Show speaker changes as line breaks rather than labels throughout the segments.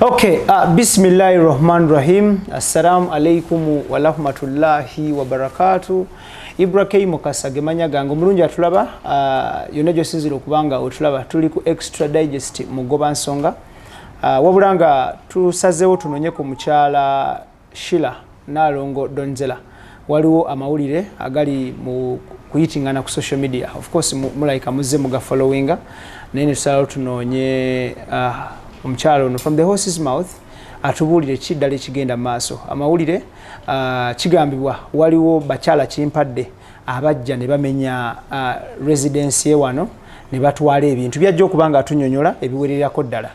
Okay, Bismillahirrahmanirrahim. Assalamu alaikum wa rahmatullahi wa barakatuh. Ibrahim Mukasa gemanya gango mulungi atulaba yonna gyosinzira okubanga otulaba tuli ku Extra Digest mugoba nsonga wabulanga tusazeewo tunonye ku mukyala Shila Nalongo Donzela waliwo amawulire agali mu kuyitingana ku social media. Of course mulaika muzze muga followinga nene tusalawo tunonye omukyala ono from the horse's mouth atubulire kiddala ekigenda maaso. Amawulire kigambibwa waliwo bakyala kimpadde abajja ne bamenya residence ye wano ne batwala ebintu byajja okubanga atunyonyola ebiwererako ddala.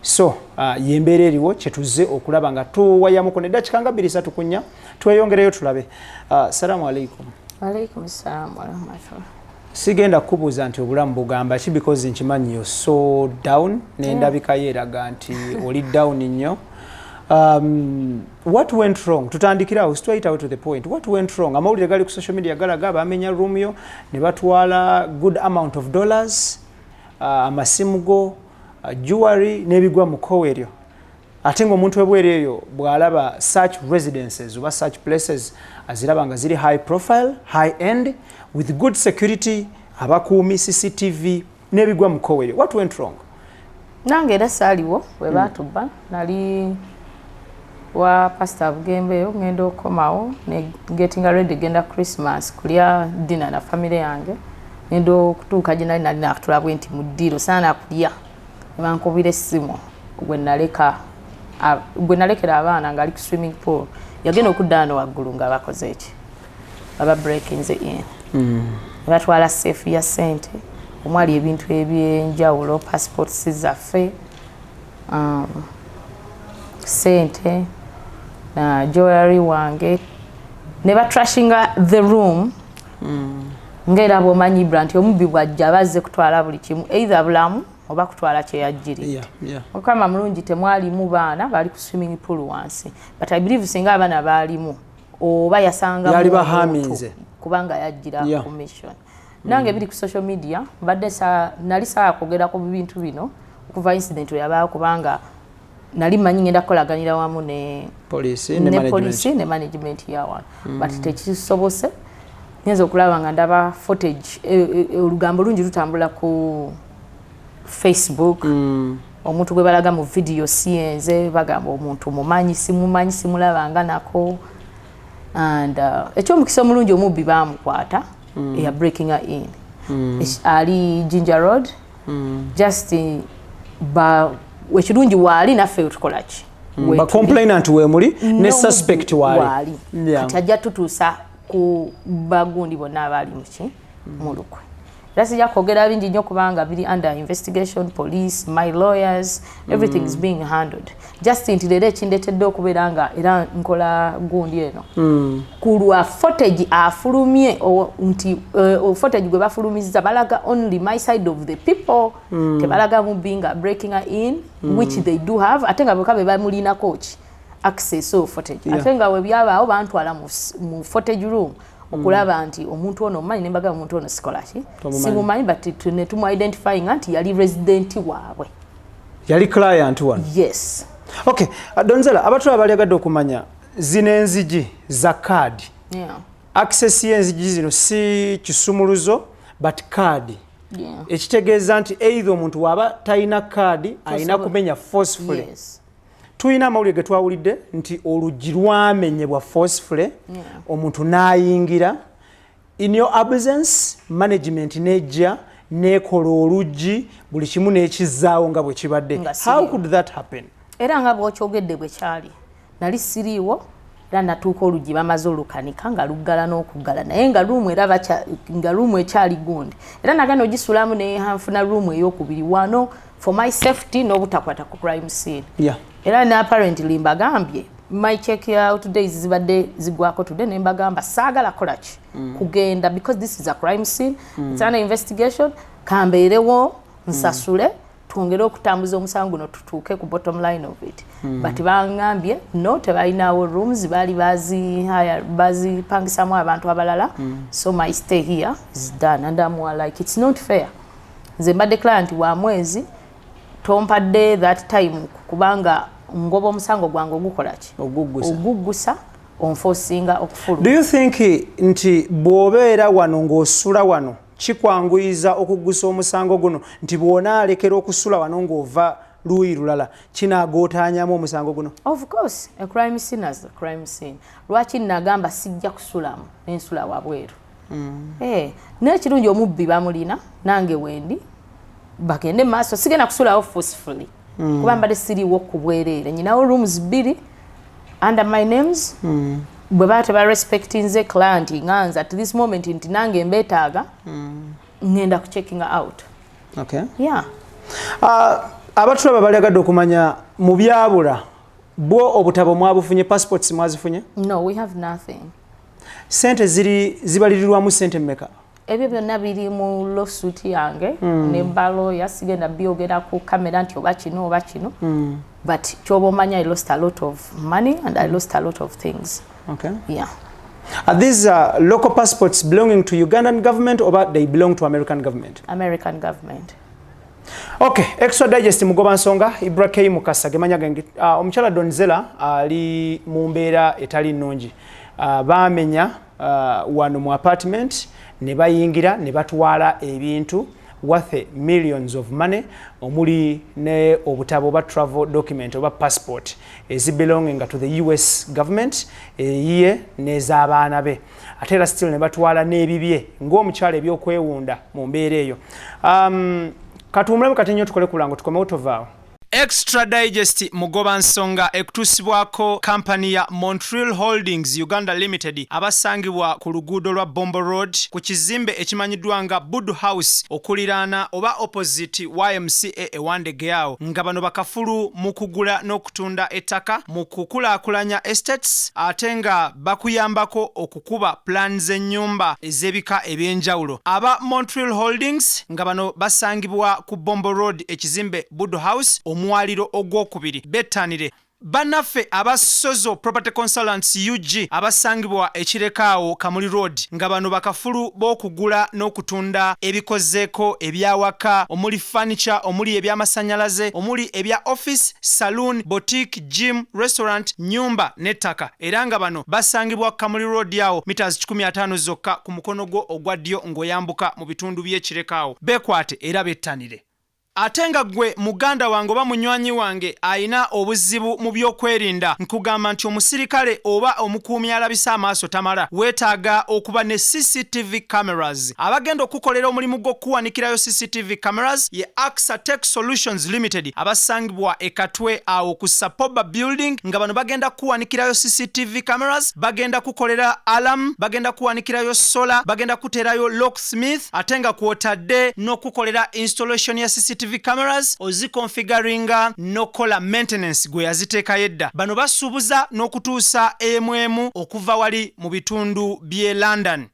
So yembeera eriwo kyetuze okulaba nga tuwayamuko ne dakika nga 2-3 kunya tweyongereyo tulabe. Assalamu alaikum.
Alaikum assalam wa rahmatullah.
Sigenda kubuuza nti obulamu bugamba ki because nkimanyi yo so down n'endabika yeeraga nti oli down nnyo. What went wrong? Tutandikirawo straight out to the point. What went wrong? Amawulire gali ku social media galaga bamenya Romeo ne batwala good amount of dollars, amasimu go, jewelry n'ebigwa mu koweryo. Ate ng'omuntu webwere eyo bw'alaba such residences oba such places aziraba nga ziri high profile, high end with good security, abakuumi CCTV n'ebigwa mu koweryo. What went wrong?
Nange era saaliwo we baatubba nali wa Pastor Bugembeyo ngenda okomawo ne getting ready genda Christmas kulya dinner na family yange ngendo kutuuka gye nali nakutulabwe nti mu ddiro saana kulya bankubira essimu gwe nalekera abaana ngali ku swimming pool yagenda okuddaano waggulu nga bakoze eki aba breaking the in batwala safe ya sente omwali ebintu ebyenjawulo passports zaffe sente na jewelry wange ne batrashinga the room ngera bwomanyi brand omubbi bwajja bazze kutwala buli kimu either bulamu oba kutwala kyeyajjiri okama mulungi temwalimu baana bali ku swimming pool wansi but I believe singa abaana baalimu oba yasanga
yali bahaminze
kubanga yajjira ku mission. Nange biri ku social media badde nali saa kogera ku bintu bino okuva incident yabaawo kubanga nali manyi ngenda kolaganira wamu ne
police
ne management yawa but tekisobose nyenza okulaba nga ndaba footage olugambo lungi lutambula ku Facebook omuntu gwe balaga mu video siyenze bagamba omuntu mumanyi simulabanga nako and ekyomukisa omulungi omubbi bamukwata eya breaking her in ali Ginger Road just wekirungi waali naffe tukolaki
ba complainant we muli ne suspect waali
kati ajja tutuusa ku bagundi bonna abaali mu lukwe. Rasija kogera bingi nnyo kubanga biri under investigation, police, my lawyers, everything is being handled. Just intilere ekindetedde okubeera nga era nkola gundi eno kulwa footage afulumye nti footage gwe bafulumiza balaga only my side of the people tebalaga mu being breaking her in which they do have ate nga bakabe bamulina coach access of footage ate nga we byabaawo bantwala mu footage room okulaba nti omuntu ono manyi nembaga omuntu ono sikolaki simumanyi but ne tumu identifying nti yali resident waabwe
yali client one.
Yes.
Okay, Donzela abatula abaliagadde okumanya zino enzigi za card. Access y'enzigi zino si kisumuluzo but card. Ekitegeeza nti either omuntu waba talina card alina kumenya forcefully.
Yes.
Tuyina amawulire ge twawulidde nti oluggi lwamenyebwa forcefully omuntu n'ayingira in your absence management nejja nekola oluggi buli kimu n'ekizaawo nga bwe kibadde. How could that happen?
Era nga bw'okyogedde bwe kyali nali siriiwo era natuuka oluggi bamaze olukanika nga luggala n'okuggala naye nga luumu era nga luumu ekyali gundi era nagenda ogisulamu nehanfuna luumu ey'okubiri wano for my safety n'obutakwata ku crime scene. Era ne apparently mbagambye my check out days zibadde zigwako today ne mbagamba saagala kolaki kugenda because this is a crime scene it's an investigation kambeerewo nsasule twongere okutambuza omusango no tutuuke ku bottom line of it but bangambye no tebalinawo rooms bali bazipangisamu abantu abalala so my stay here is done and I'm like it's not fair nze mbadde client wa mwezi tompadde that time kubanga ngoba omusango gwange ogukola ki oguggusa onforcinga okufuluma.
Do you think nti bw'obeera wano ng'osula wano kikwanguyiza okuggusa omusango guno nti bw'ona alekera okusula wano ng'ova luuyi lulala kinagootaanyamu omusango guno?
Of course, a crime scene as a crime scene. Lwaki nagamba sijja kusulamu nensula wabweru. N'ekirungi omubbi bamulina nange wendi bagende maaso sigenda kusulawo forcefully kuba mbadde siriwo ku bwereere nyinawo rooms 2 under my names bwe baba tebarespecti nze client nganza at this moment nti nange mbeetaaga ngenda kuchecking out.
Okay.
Yeah.
Abatulaba balagadde okumanya mu byabula bwo obutabo mwabufunye, passports mwazifunye?
No, we have nothing.
Sente zibalirirwamu sente mmeka?
Ebyo byonna biri mu lawsuit yange ne mbalo yasigenda byogera ku kamera nti oba kino but kyoba omanya I lost a lot of money and I lost a lot of things.
Okay.
Yeah.
Are these local passports belonging to Ugandan government or they belong to American government?
American government.
Okay, Extra Digest mugoba nsonga Ibrahim Mukasa gemanya gange omuchala Donzela ali mu mbeera etali nnungi. Baamenya wano mu apartment ne bayingira ne batwala ebintu worth millions of money omuli ne obutabo ba travel document oba passport is belonging to the US government ye nez'abaana be ate era still ne batwala n'ebibye ng'omukyala ebyokwewunda mu mbeera eyo. Katumulamu kati nnyo tukole kulango tukome otovaawo. Extra Digest mugoba nsonga ekutusibwako company ya Montreal Holdings Uganda Limited abasangibwa ku luguudo lwa Bombo Road ku kizimbe ekimanyiddwa nga Bud House okuliraana oba opposite YMCA ewandegeawo nga bano bakafulu mu kugula n'okutunda ettaka mu kukulaakulanya estates ate nga bakuyambako okukuba plans ennyumba ez'ebika ebyenjawulo. Aba Montreal Holdings nga bano basangibwa ku Bombo Road ekizimbe Bud House omwaliro ogwokubiri bettanire bannaffe aba Sozo Property Consultants UG abasangibwa ekirekaawo Kamuli Road nga bano bakafulu b'okugula n'okutunda ebikozeeko ebyawaka omuli furniture omuli ebyamasanyalaze omuli ebya office saloon boutique gym restaurant nyumba n'ettaka era nga bano basangibwa Kamuli Road yawo meters 15 zokka ku mukono gwo ogwa ddyo ng'oyambuka mu bitundu by'ekirekaawo bekwate era bettanire. Ate nga gwe muganda wange oba munywanyi wange ayina obuzibu mu byokwerinda nkugamba nti omusirikale oba omukuumi alabisa amaaso tamala weetaaga okuba ne CCTV cameras. Abagenda okukolera omulimu gw'okuwanikirayo CCTV cameras ye AXA Tech Solutions Limited abasangibwa ekatwe awo ku Sapoba Building nga bano bagenda kuwanikirayo CCTV cameras, bagenda kukolera alarm, bagenda kuwanikirayo solar, bagenda kuterayo locksmith ate nga kwotadde n'okukolera installation ya CCTV cameras ozikonfiguringa nokola maintenance gwe yaziteeka yedda. Bano basuubuza n'okutuusa emwemu okuva wali mu bitundu by'e London.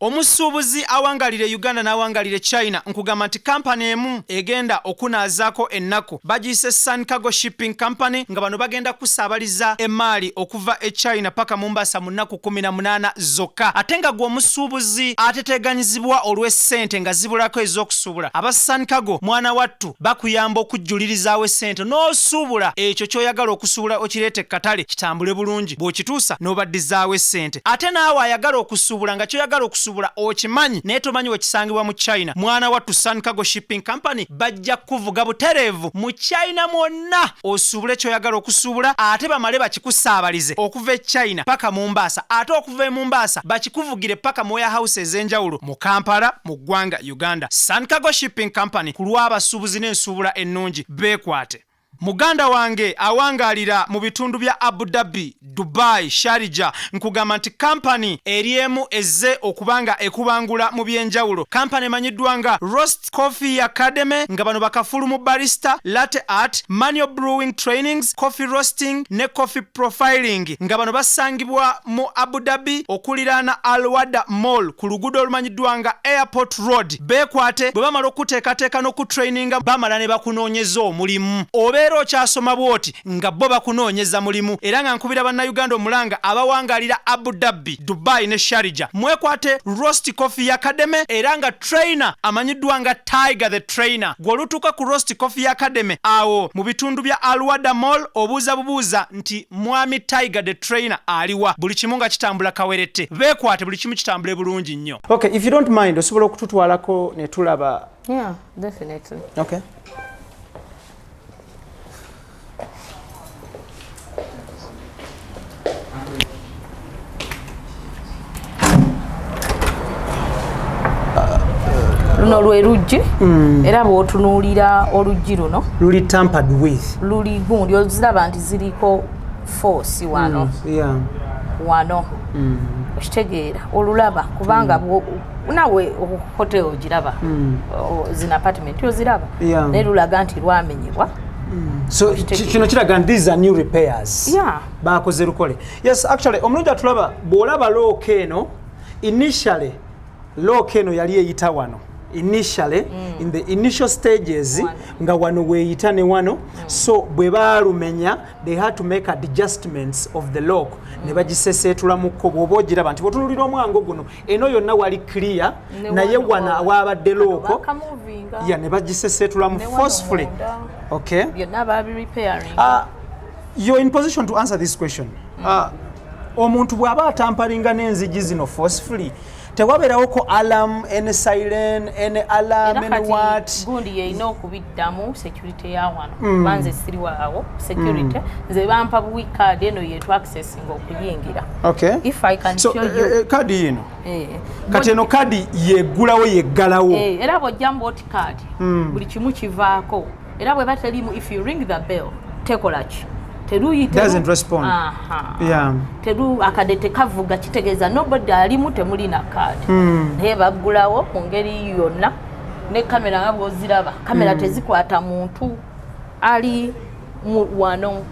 Omusuubuzi awangalire Uganda n'awangalire China nkugamba nti kampani emu egenda okunaazaako ennaku bagiyise Sun Cargo Shipping Company nga bano bagenda kusaabaliza emaali okuva e China paka Mombasa mu nnaku 18 zokka. Ate nga gwe omusuubuzi ateteganyizibwa olw'essente nga zibulako ez'okusuubula aba Sun Cargo mwana wattu bakuyamba okujjulirizaawo essente n'osuubula ekyo ky'oyagala okusuubula okireete katale kitambule bulungi bw'okituusa n'obaddizaawo essente. Ate naawe ayagala okusuubula nga ky'oyagala okusuubula okimanyi naye tomanyi wekisangibwa mu China mwana wattu Sun Cargo Shipping Company bajja kuvuga butereevu mu China mwonna osuubule ky'oyagala okusuubula ate bamale bakikusaabalize okuva e China paka Mombasa ate okuva e Mombasa bakikuvugire paka mu warehouse ez'enjawulo mu Kampala mu ggwanga Uganda. Sun Cargo Shipping Company ku lw'abasuubuzi n'ensuubula ennungi beekwate. Muganda wange awangalira mu bitundu bya Abu Dhabi, Dubai, Sharjah nkugamba nti company eriemu ezze okubanga ekubangula mu byenjawulo. Company manyiddwa nga Roast Coffee Academy nga bano bakafulu mu barista, latte art, manual brewing trainings, coffee roasting ne coffee profiling nga bano basangibwa mu Abu Dhabi okuliraana Al Wada Mall ku luguudo olumanyiddwa nga Airport Road. Beekwate bwe bamala okuteekateeka n'okutraininga bamala ne bakunoonyeza omulimu. Obeera obeera okyasoma bwoti nga bo bakunoonyeza mulimu era nga nkubira bannayuganda omulanga abawangalira Abu Dhabi, Dubai ne Sharjah mwekwate Roast Coffee Academy era nga trainer amanyiddwa nga Tiger the Trainer. Gw'olutuuka ku Roast Coffee Academy awo mu bitundu bya Alwada Mall obuuza bubuuza nti mwami Tiger the Trainer aliwa, buli kimu nga kitambula kawerete, beekwate buli kimu kitambule bulungi nnyo. Okay, if you don't mind osobola okututwalako ne tulaba.
Yeah, definitely.
Okay.
Luno lwe luggi era bw'otunuulira oluggi luno
luli tampered with,
luli gundi oziraba nti ziriko force wano wano okitegeera olulaba kubanga nawe hotel ogiraba zina apartment oziraba naye lulaga nti lwamenyebwa.
So kino kiraga nti these are new repairs. Bakoze lukole. Yes, actually omulungi atulaba bw'olaba looka eno initially looka eno yali eyita wano initially in the initial stages nga wano weeyita ne wano so bwe baalumenya they had to make adjustments of the lock ne bagiseseetula mu kko bw'oba ogiraba nti bw'otunulira omwango guno eno yonna wali clear naye wano awaabadde looko ne bagiseseetula mu forcefully. Okay, you're in position to answer this question. Omuntu bw'aba atamparinga n'enzigi zino forcefully tewabeerawo ko alarm, any siren, any alarm, any what?
Gundi yeyina okubiddamu security ya wano banze siri waawo security nze bampa buwi card eno yetu accessing okuyingira.
Okay,
if I can show you
card yino kati eno card yeggulawo yeggalawo
era bw'ojja mboti card buli kimu kivaako era bwe batalimu if you ring the bell tekola ki
doesn't respond.
Teru akadete kavuga kitegeeza nobody alimu temulina card naye baggulawo mu ngeri yonna ne kamera nga bw'oziraba kamera tezikwata muntu ali wano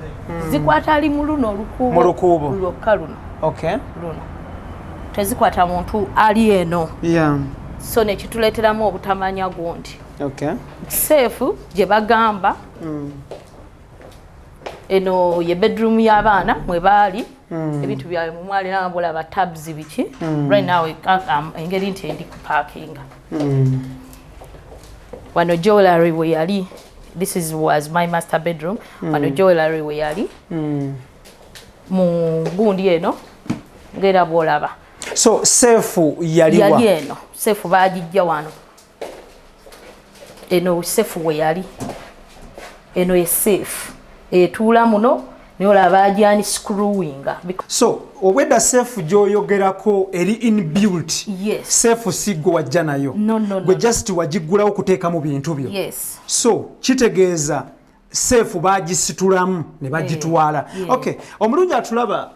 zikwata ali mu luno olukuubo lwokka luno.
Okay,
luno tezikwata muntu ali eno so nekituleeteramu obutamanya gundi.
Okay,
safe gye bagamba eno ye bedroom y'abaana mwe baali ebintu byawe mu mwali n'abolaba tabs biki right now engeri nti endi ku parking wano jewelry we yali this was my master bedroom wano jewelry we yali mu gundi eno ngera bwolaba
so safe yali
eno safe baagijja wano eno safe we yali eno ye safe etuula muno nolaba ajani screwing.
So obwedda safe gyoyogerako eri inbuilt.
Yes.
Safe siggo wajja nayo.
No.
Gwe just wagiggulawo kuteeka mu bintu byo.
Yes.
So kitegeeza safe bagisitulamu ne bagitwala. Okay, omulungi atulaba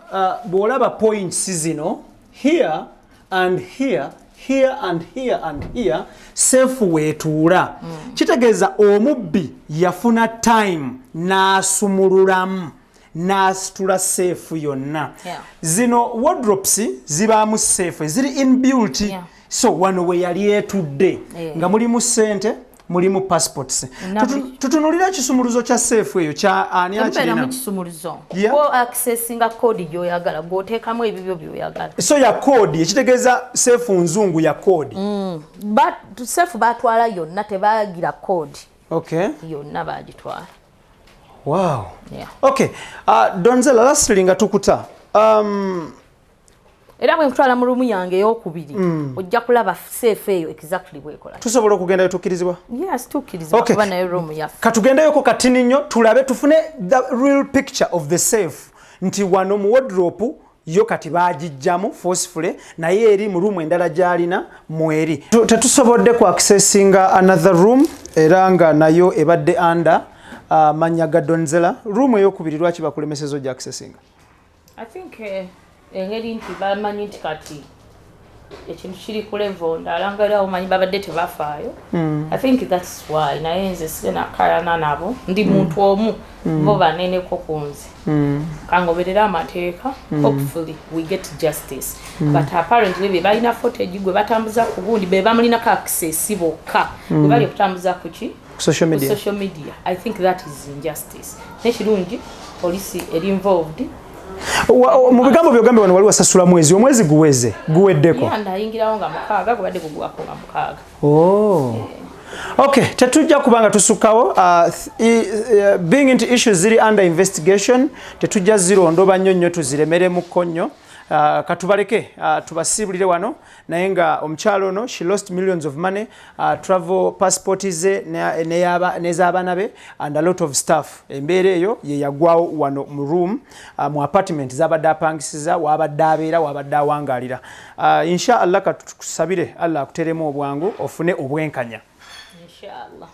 bw'olaba points zino here and here, here and here and here, safe weetuula. Kitegeeza omubbi yafuna time n'asumululamu n'asitula safe yonna. Zino wardrobes zibaamu safe ziri inbuilt. So wano we yali etudde nga mulimu ssente mulimu passports. Tutunulira kisumuluzo kya safe eyo kya ani akirina.
Mu kisumuluzo. Ko accessinga code gyoyagala goteekamu ebibyo byoyagala.
So ya code ekitegeeza safe nzungu ya code.
But safe batwala yonna tebaagira code.
Okay.
Yonna baagitwala.
Wow.
Yeah.
Okay. Donzella lastly nga tukuta.
Era bwe mutwala mu rumu yange ey'okubiri ojja kulaba safe eyo exactly bwekola.
Tusobola okugendayo tukkirizibwa?
Yes, tukkirizibwa kuba nayo room yaffe.
Katugendeyoko katini nnyo tulabe tufune the real picture of the safe nti wano mu wardrobe yo kati baagijjamu forcefully naye eri mu room endala gy'alina mweri. Tetusobodde ku accessinga another room era nga nayo ebadde under manya ga Donzella. Room ey'okubiri lwaki bakulemesezo gya accessinga?
I think engeri nti bamanyi nti kati ekintu kiri ku level ndala nga omanyi babadde tebafaayo. I think that's why naye nze sina kayana nabo ndi muntu omu bo baneneko kunze kangoberera amateeka hopefully we get justice but apparently be balina footage gwe batambuza ku gundi be bamulinako access bokka bwe bali okutambuza ku ki
social
media. I think that is injustice nekirungi police eri involved.
Mu bigambo byogambe wano wali wasasula omwezi guweddeko.
Ndayingirawo nga mukaaga gubadde gugwako nga mukaaga.
Okay, tetujja kubanga tusukawo being into issues ziri under investigation tetujja zirondo banyonnyo tuziremere mu konnyo. Katubaleke tubasibulire wano naye nga omukyalo ono she lost millions of money, travel passport ze n'ez'abaana be and a lot of stuff. Embeera eyo ye yagwawo wano mu room mu apartment z'abadde apangisiza wabadde abeera wabadde awangaalira. Inshallah katusabire Allah akuteremu obwangu ofune obwenkanya.
Inshallah.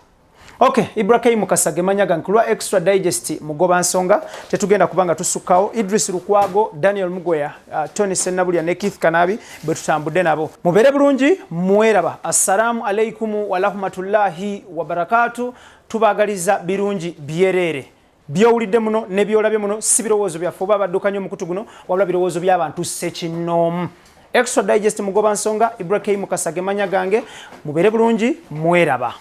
Okay, Ibrahim Kasage manyaga nkulwa extra digest mugoba nsonga tetugenda kubanga tusukawo. Idris Lukwago, Daniel Mugoya, Tony Senabulya ne Keith Kanabi betutambudde nabo. Mubere bulungi mweraba. Assalamu alaikum wa rahmatullahi wa barakatuh. Tubagaliza birungi byerere. Byowulidde muno ne byolabye muno si birowoozo byaffe oba baddukanye omukutu guno wabula birowoozo by'abantu ssekinnoomu. Extra digest mugoba nsonga Ibrahim Kasage manyagange mubere bulungi mweraba.